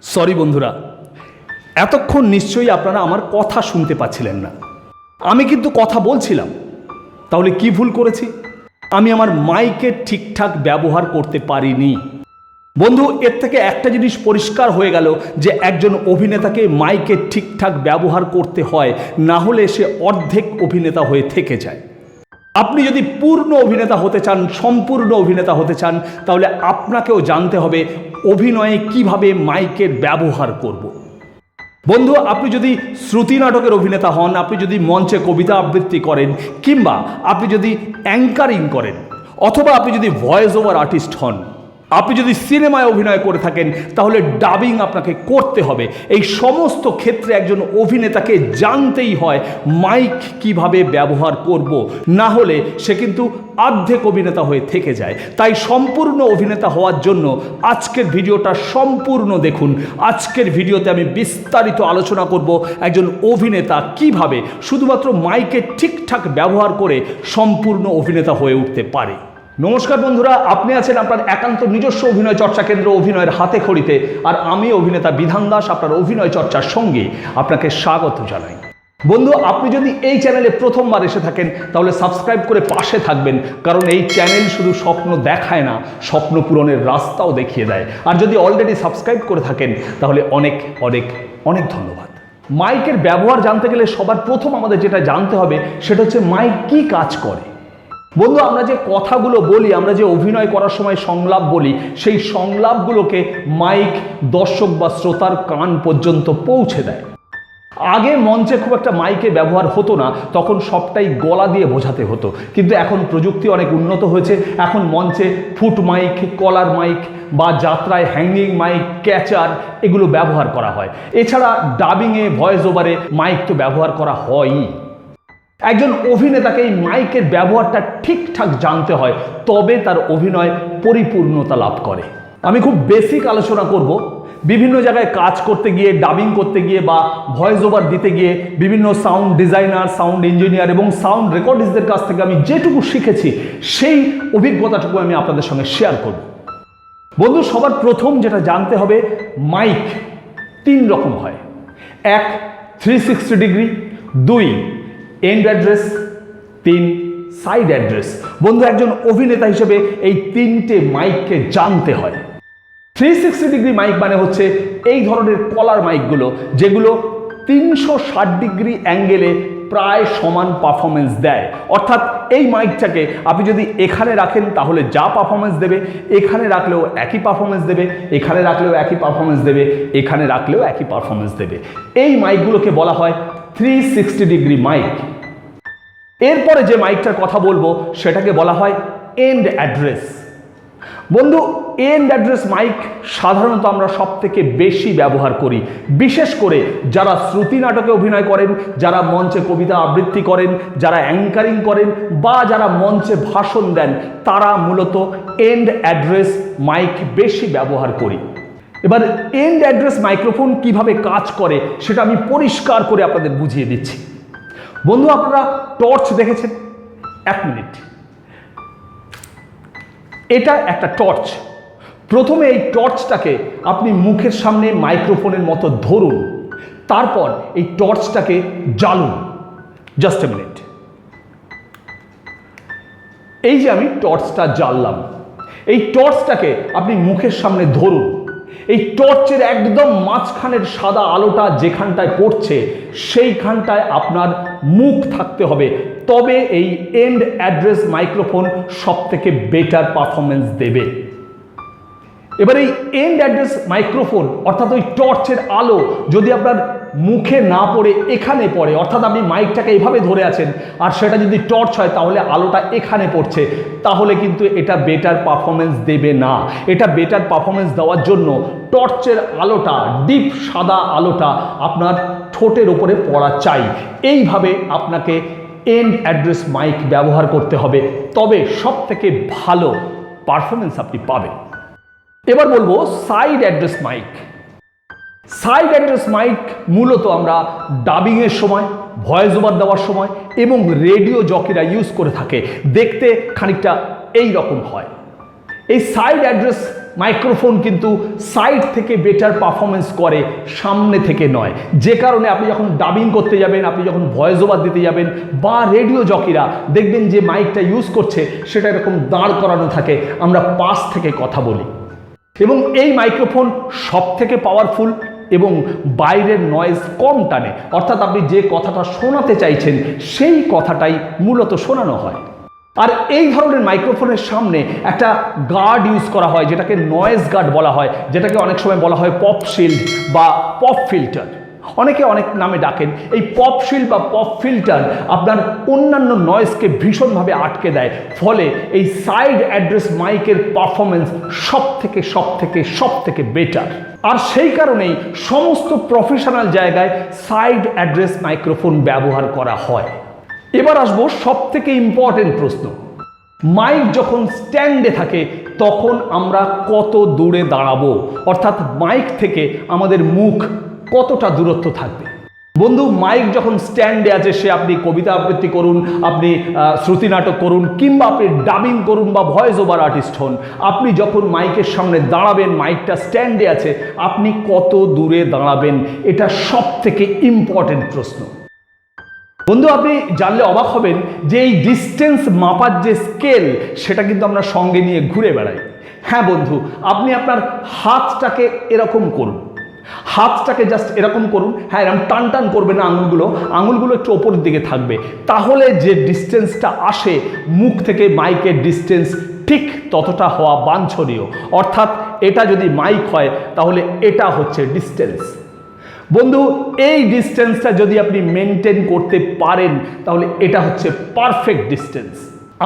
Sorry বন্ধুরা, এতক্ষণ নিশ্চয়ই আপনারা আমার কথা শুনতে পাচ্ছিলেন না। আমি কিন্তু কথা বলছিলাম, তাহলে কি ভুল করেছি? আমি আমার মাইকের ঠিকঠাক ব্যবহার করতে পারিনি। বন্ধু, এর থেকে একটা জিনিস পরিষ্কার হয়ে গেল যে একজন অভিনেতাকে মাইকের ঠিকঠাক ব্যবহার করতে হয়, না হলে সে অর্ধেক অভিনেতা হয়ে থেকে যায়। আপনি যদি পূর্ণ অভিনেতা হতে চান, সম্পূর্ণ অভিনেতা হতে চান, তাহলে আপনাকেও জানতে হবে অভিনয়ে কিভাবে মাইকের ব্যবহার করব। বন্ধু, আপনি যদি শ্রুতি নাটকের অভিনেতা হন, আপনি যদি মঞ্চে কবিতা আবৃত্তি করেন, কিংবা আপনি যদি অ্যাঙ্কারিং করেন, অথবা আপনি যদি ভয়েস ওভার আর্টিস্ট হন, আপনি যদি সিনেমায় অভিনয় করে থাকেন, তাহলে ডাবিং আপনাকে করতে হবে। এই সমস্ত ক্ষেত্রে একজন অভিনেতাকে জানতেই হয় মাইক কিভাবে ব্যবহার করব, না হলে সে কিন্তু অর্ধেক অভিনেতা হয়ে থেকে যায়। তাই সম্পূর্ণ অভিনেতা হওয়ার জন্য আজকের ভিডিওটা সম্পূর্ণ দেখুন। আজকের ভিডিওতে আমি বিস্তারিত আলোচনা করব একজন অভিনেতা কিভাবে শুধুমাত্র মাইকের ঠিকঠাক ব্যবহার করে সম্পূর্ণ অভিনেতা হয়ে উঠতে পারে। নমস্কার বন্ধুরা, আপনি আছেন আপনার একান্ত নিজস্ব অভিনয় চর্চা কেন্দ্র অভিনয়ের হাতে খড়িতে, আর আমি অভিনেতা বিধান দাস আপনার অভিনয় চর্চার সঙ্গে আপনাকে স্বাগত জানাই। বন্ধু, আপনি যদি এই চ্যানেলে প্রথমবার এসে থাকেন তাহলে সাবস্ক্রাইব করে পাশে থাকবেন, কারণ এই চ্যানেল শুধু স্বপ্ন দেখায় না, স্বপ্ন পূরণের রাস্তাও দেখিয়ে দেয়। আর যদি অলরেডি সাবস্ক্রাইব করে থাকেন তাহলে অনেক অনেক অনেক ধন্যবাদ। মাইকের ব্যবহার জানতে গেলে সবার প্রথম আমাদের যেটা জানতে হবে সেটা হচ্ছে মাইক কী কাজ করে। বন্ধু, আমরা যে কথাগুলো বলি, আমরা যে অভিনয় করার সময় সংলাপ বলি, সেই সংলাপগুলোকে মাইক দর্শক বা শ্রোতার কান পর্যন্ত পৌঁছে দেয়। আগে মঞ্চে খুব একটা মাইকের ব্যবহার হতো না, তখন সবটাই গলা দিয়ে বোঝাতে হতো। কিন্তু এখন প্রযুক্তি অনেক উন্নত হয়েছে। এখন মঞ্চে ফুট মাইক, কলার মাইক বা যাত্রায় হ্যাঙ্গিং মাইক, ক্যাচার এগুলো ব্যবহার করা হয়। এছাড়া ডাবিংয়ে, ভয়েস ওভারে মাইক তো ব্যবহার করা হয়ই। একজন অভিনেতাকে এই মাইকের ব্যবহারটা ঠিকঠাক জানতে হয়, তবে তার অভিনয় পরিপূর্ণতা লাভ করে। আমি খুব বেসিক আলোচনা করব। বিভিন্ন জায়গায় কাজ করতে গিয়ে, ডাবিং করতে গিয়ে বা ভয়েস ওভার দিতে গিয়ে বিভিন্ন সাউন্ড ডিজাইনার, সাউন্ড ইঞ্জিনিয়ার এবং সাউন্ড রেকর্ডিস্টদের কাছ থেকে আমি যেটুকু শিখেছি সেই অভিজ্ঞতাটুকু আমি আপনাদের সঙ্গে শেয়ার করব। বন্ধু, সবার প্রথম যেটা জানতে হবে, মাইক 3 রকম হয়। 1 360 degree, 2 end address, 3 side address. বন্ধু, একজন অভিনেতা হিসেবে এই 3টে মাইককে জানতে হয়। 360 ডিগ্রি মাইক মানে হচ্ছে এই ধরনের কলার মাইকগুলো, যেগুলো 360 ডিগ্রি অ্যাঙ্গেলে প্রায় সমান পারফরমেন্স দেয়। অর্থাৎ এই মাইকটাকে আপনি যদি এখানে রাখেন তাহলে যা পারফরমেন্স দেবে, এখানে রাখলেও একই পারফরমেন্স দেবে, এখানে রাখলেও একই পারফরমেন্স দেবে, এখানে রাখলেও একই পারফরমেন্স দেবে। এই মাইকগুলোকে বলা হয় 360 ডিগ্রি মাইক। এরপরে যে মাইকটার কথা বলবো সেটাকে বলা হয় এন্ড অ্যাড্রেস। বন্ধু, এন্ড অ্যাড্রেস মাইক সাধারণত আমরা সব থেকে বেশি ব্যবহার করি, বিশেষ করে যারা শ্রুতি নাটকে অভিনয় করেন, যারা মঞ্চে কবিতা আবৃত্তি করেন, যারা অ্যাঙ্কারিং করেন বা যারা মঞ্চে ভাষণ দেন, তারা মূলত এন্ড অ্যাড্রেস মাইক বেশি ব্যবহার করি। এবার এন্ড অ্যাড্রেস মাইক্রোফোন কিভাবে কাজ করে সেটা আমি পরিষ্কার করে আপনাদের বুঝিয়ে দিচ্ছি। বন্ধু, আপনারা টর্চ দেখেছেন? 1 মিনিট। এটা একটা টর্চ। প্রথমে এই টর্চটাকে আপনি মুখের সামনে মাইক্রোফোনের মতো ধরুন, তারপর এই টর্চটাকে জ্বালুন। Just a minute. এই যে আমি টর্চটা জ্বাললাম, এই টর্চটাকে আপনি মুখের সামনে ধরুন। এই টর্চের একদম মাঝখানের সাদা আলোটা যেখানটায় পড়ছে সেইখানটায় আপনার মুখ থাকতে হবে, তবে এই এন্ড অ্যাড্রেস মাইক্রোফোন সব থেকে বেটার পারফরমেন্স দেবে। এবার এই এন্ড অ্যাড্রেস মাইক্রোফোন অর্থাৎ ওই টর্চের আলো যদি আপনার মুখে না পড়ে এখানে পড়ে, অর্থাৎ আপনি মাইকটাকে এইভাবে ধরে আছেন আর সেটা যদি টর্চ হয় তাহলে আলোটা এখানে পড়ছে, তাহলে কিন্তু এটা বেটার পারফরমেন্স দেবে না। এটা বেটার পারফরমেন্স দেওয়ার জন্য টর্চের আলোটা, ডিপ সাদা আলোটা আপনার ঠোঁটের ওপরে পড়া চাই। এইভাবে আপনাকে এন্ড অ্যাড্রেস মাইক ব্যবহার করতে হবে, তবে সব থেকে ভালো পারফরমেন্স আপনি পাবেন। এবার বলবো side address mic. Side address mic মূলত আমরা ডাবিংয়ের সময়, ভয়েস ওভার দেওয়ার সময় এবং রেডিও জকিরা ইউজ করে থাকে। দেখতে খানিকটা এই রকম হয়। এই সাইড অ্যাড্রেস মাইক্রোফোন কিন্তু সাইড থেকে বেটার পারফরমেন্স করে, সামনে থেকে নয়। যে কারণে আপনি যখন ডাবিং করতে যাবেন, আপনি যখন ভয়েস ওভার দিতে যাবেন, বা রেডিও জকিরা দেখবেন যে মাইকটা ইউজ করছে সেটা এরকম দাঁড় করানো থাকে, আমরা পাশ থেকে কথা বলি। এবং এই মাইক্রোফোন সব থেকে পাওয়ারফুল এবং বাইরের নয়েজ কম টানে, অর্থাৎ আপনি যে কথাটা শোনাতে চাইছেন সেই কথাটাই মূলত শোনানো হয়। আর এই ধরনের মাইক্রোফোনের সামনে একটা গার্ড ইউজ করা হয়, যেটাকে নয়েজ গার্ড বলা হয়, যেটাকে অনেক সময় বলা হয় পপ শিল্ড বা পপ ফিল্টার, অনেকে অনেক নামে ডাকেন। এই পপ শিল্ড বা পপ ফিল্টার আপনার অন্যান্য নয়েজকে ভীষণভাবে আটকে দেয়, ফলে এই সাইড অ্যাড্রেস মাইকের পারফরমেন্স সব থেকে বেটার। আর সেই কারণেই সমস্ত প্রফেশনাল জায়গায় সাইড অ্যাড্রেস মাইক্রোফোন ব্যবহার করা হয়। এবার আসবো সব থেকে ইম্পর্টেন্ট প্রশ্ন, মাইক যখন স্ট্যান্ডে থাকে তখন আমরা কত দূরে দাঁড়াবো, অর্থাৎ মাইক থেকে আমাদের মুখ কতটা দূরত্ব থাকবে। বন্ধু, মাইক যখন স্ট্যান্ডে আছে, সে আপনি কবিতা আবৃত্তি করুন, আপনি শ্রুতি নাটক করুন, কিংবা আপনি ডাবিং করুন বা ভয়েস ওভার আর্টিস্ট হন, আপনি যখন মাইকের সামনে দাঁড়াবেন, মাইকটা স্ট্যান্ডে আছে, আপনি কত দূরে দাঁড়াবেন, এটা সব থেকে ইম্পর্টেন্ট প্রশ্ন। বন্ধু, আপনি জানলে অবাক হবেন যে এই ডিস্টেন্স মাপার যে স্কেল, সেটা কিন্তু আমরা সঙ্গে নিয়ে ঘুরে বেড়াই। হ্যাঁ বন্ধু, আপনি আপনার হাতটাকে এরকম করুন, হাতটাকে জাস্ট এরকম করুন। হ্যাঁ, এরকম টান টান করবে না, আঙুলগুলো একটু ওপরের দিকে থাকবে, তাহলে যে ডিস্টেন্সটা আসে মুখ থেকে মাইকের ডিস্টেন্স ঠিক ততটা হওয়া বাঞ্ছনীয়। অর্থাৎ এটা যদি মাইক হয় তাহলে এটা হচ্ছে ডিস্টেন্স। বন্ধু, এই ডিস্টেন্সটা যদি আপনি মেনটেন করতে পারেন তাহলে এটা হচ্ছে পারফেক্ট ডিস্টেন্স।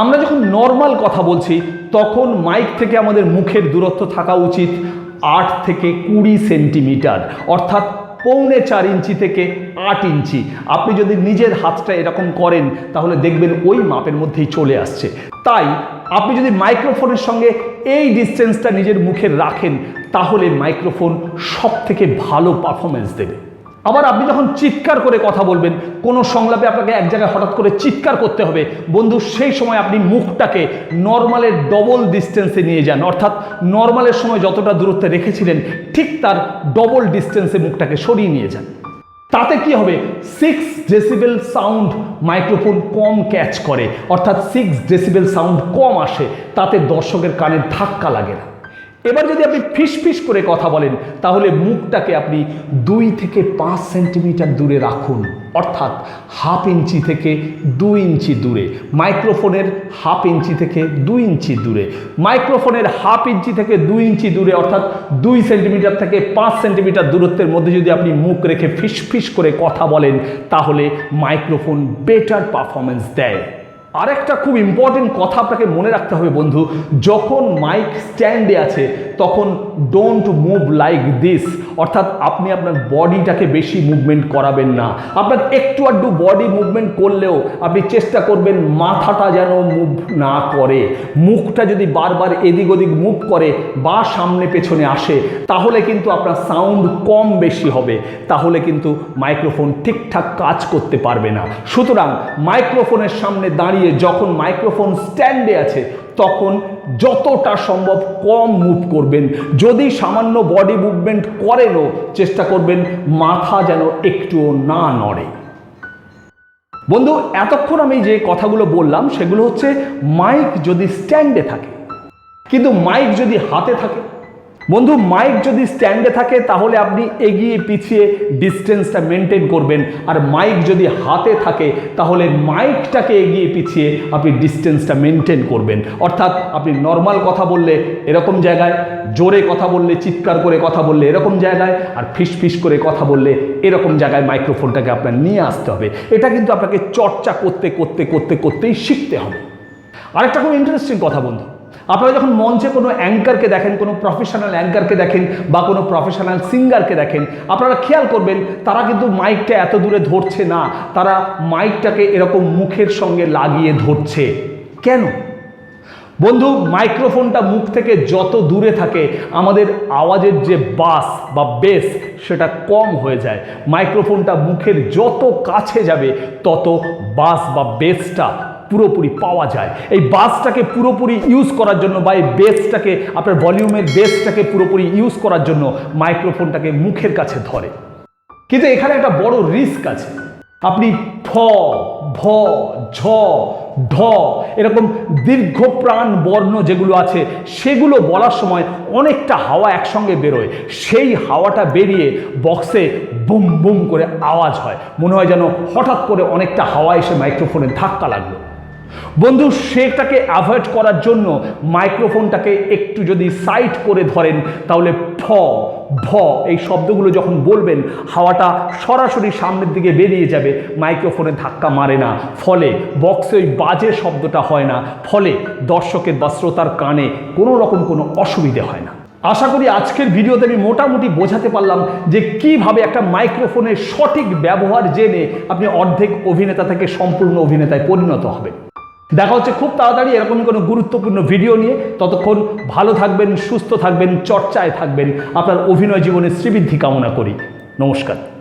আমরা যখন নর্মাল কথা বলছি তখন মাইক থেকে আমাদের মুখের দূরত্ব থাকা উচিত 8 থেকে 20 সেন্টিমিটার, অর্থাৎ 4.25 ইঞ্চি থেকে 8 ইঞ্চি। আপনি যদি নিজের হাতটা এরকম করেন তাহলে দেখবেন ওই মাপের মধ্যেই চলে আসছে। তাই আপনি যদি মাইক্রোফোনের সঙ্গে এই ডিস্টেন্সটা নিজের মুখে রাখেন তাহলে মাইক্রোফোন সব থেকে ভালো পারফরমেন্স দেবে। আবার আপনি যখন চিৎকার করে কথা বলবেন, কোনো সংলাপে আপনাকে এক জায়গায় হঠাৎ করে চিৎকার করতে হবে, বন্ধু সেই সময় আপনি মুখটাকে নর্মালের ডবল ডিস্টেন্সে নিয়ে যান, অর্থাৎ নর্মালের সময় যতটা দূরত্বে রেখেছিলেন ঠিক তার ডবল ডিস্টেন্সে মুখটাকে সরিয়ে নিয়ে যান। তাতে কি হবে, 6 ডেসিবেল সাউন্ড মাইক্রোফোন কম ক্যাচ করে, অর্থাৎ 6 ডেসিবেল সাউন্ড কম আসে, তাতে দর্শকের কানে ধাক্কা লাগে না। এবার যদি আপনি ফিস করে কথা বলেন তাহলে মুখটাকে আপনি 2 থেকে 5 সেন্টিমিটার দূরে রাখুন, অর্থাৎ 1/2 ইঞ্চি থেকে 2 ইঞ্চি দূরে। মাইক্রোফোনের 1/2 ইঞ্চি থেকে 2 ইঞ্চি দূরে, মাইক্রোফোনের 1/2 ইঞ্চি থেকে 2 ইঞ্চি দূরে, অর্থাৎ 2 সেন্টিমিটার থেকে 5 সেন্টিমিটার দূরত্বের মধ্যে যদি আপনি মুখ রেখে ফিস করে কথা বলেন তাহলে মাইক্রোফোন বেটার পারফরমেন্স দেয়। আরেকটা খুব ইম্পর্টেন্ট কথা আপনাকে মনে রাখতে হবে বন্ধু, যখন মাইক স্ট্যান্ডে আছে তখন ডোন্ট মুভ লাইক দিস, অর্থাৎ আপনি আপনার বডিটাকে বেশি মুভমেন্ট করাবেন না। আপনার একটু আধটু বডি মুভমেন্ট করলেও আপনি চেষ্টা করবেন মাথাটা যেন মুভ না করে। মুখটা যদি বারবার এদিক ওদিক মুভ করে বা সামনে পেছনে আসে তাহলে কিন্তু আপনার সাউন্ড কম বেশি হবে, তাহলে কিন্তু মাইক্রোফোন ঠিকঠাক কাজ করতে পারবে না। সুতরাং মাইক্রোফোনের সামনে দাঁড়িয়ে যখন মাইক্রোফোন স্ট্যান্ডে আছে তখন যতটা সম্ভব কম মুভ করবেন, যদি সামান্য বডি মুভমেন্ট করেনও চেষ্টা করবেন মাথা যেন একটুও না নড়ে। বন্ধু, এতক্ষণ আমি যে কথাগুলো বললাম সেগুলো হচ্ছে মাইক যদি স্ট্যান্ডে থাকে, কিন্তু মাইক যদি হাতে থাকে, বন্ধু মাইক যদি স্ট্যান্ডে থাকে তাহলে আপনি এগিয়ে পিছিয়ে ডিস্টেন্সটা মেনটেন করবেন, আর মাইক যদি হাতে থাকে তাহলে মাইকটাকে এগিয়ে পিছিয়ে আপনি ডিস্টেন্সটা মেনটেন করবেন। অর্থাৎ আপনি নর্মাল কথা বললে এরকম জায়গায়, জোরে কথা বললে চিৎকার করে কথা বললে এরকম জায়গায়, আর ফিস করে কথা বললে এরকম জায়গায় মাইক্রোফোনটাকে আপনার নিয়ে আসতে হবে। এটা কিন্তু আপনাকে চর্চা করতেই শিখতে হবে। আরেকটা খুব ইন্টারেস্টিং কথা বন্ধু, আপনারা যখন মঞ্চে কোনো অ্যাঙ্কারকে দেখেন, কোনো প্রফেশনাল অ্যাঙ্কারকে দেখেন বা কোনো প্রফেশনাল সিঙ্গারকে দেখেন, আপনারা খেয়াল করবেন তারা কিন্তু মাইকটা এত দূরে ধরছে না, তারা মাইকটাকে এরকম মুখের সঙ্গে লাগিয়ে ধরছে। কেন? বন্ধু, মাইক্রোফোনটা মুখ থেকে যত দূরে থাকে আমাদের আওয়াজের যে বাস বা বেস সেটা কম হয়ে যায়। মাইক্রোফোনটা মুখের যত কাছে যাবে তত বাস বা বেসটা পুরোপুরি পাওয়া যায়। এই বাসটাকে পুরোপুরি ইউজ করার জন্য বা এই বেসটাকে, আপনার ভলিউমের বেসটাকে পুরোপুরি ইউজ করার জন্য মাইক্রোফোনটাকে মুখের কাছে ধরে। কিন্তু এখানে একটা বড় রিস্ক আছে। আপনি ফ, ভ, ঝ, ঢ এরকম দীর্ঘ প্রাণ বর্ণ যেগুলো আছে সেগুলো বলার সময় অনেকটা হাওয়া একসঙ্গে বেরোয়। সেই হাওয়াটা বেরিয়ে বক্সে বুম বুম করে আওয়াজ হয়, মনে হয় যেন হঠাৎ করে অনেকটা হাওয়া এসে মাইক্রোফোনে ধাক্কা লাগলো। বন্ধু, সেটাকে অ্যাভয়েড করার জন্য মাইক্রোফোনটাকে একটু যদি সাইড করে ধরেন, তাহলে ফ, ভ এই শব্দগুলো যখন বলবেন হাওয়াটা সরাসরি সামনের দিকে বেরিয়ে যাবে, মাইক্রোফোনে ধাক্কা মারে না, ফলে বক্সে ওই বাজে শব্দটা হয় না, ফলে দর্শকের বা শ্রোতার কানে কোনো রকম কোনো অসুবিধে হয় না। আশা করি আজকের ভিডিওতে আমি মোটামুটি বোঝাতে পারলাম যে কিভাবে একটা মাইক্রোফোনের সঠিক ব্যবহার জেনে আপনি অর্ধেক অভিনেতা থেকে সম্পূর্ণ অভিনেতায় পরিণত হবেন। দেখা হচ্ছে খুব তাড়াতাড়ি এরকমই কোনো গুরুত্বপূর্ণ ভিডিও নিয়ে। ততক্ষণ ভালো থাকবেন, সুস্থ থাকবেন, চর্চায় থাকবেন। আপনার অভিনয় জীবনের শ্রীবৃদ্ধি কামনা করি। নমস্কার।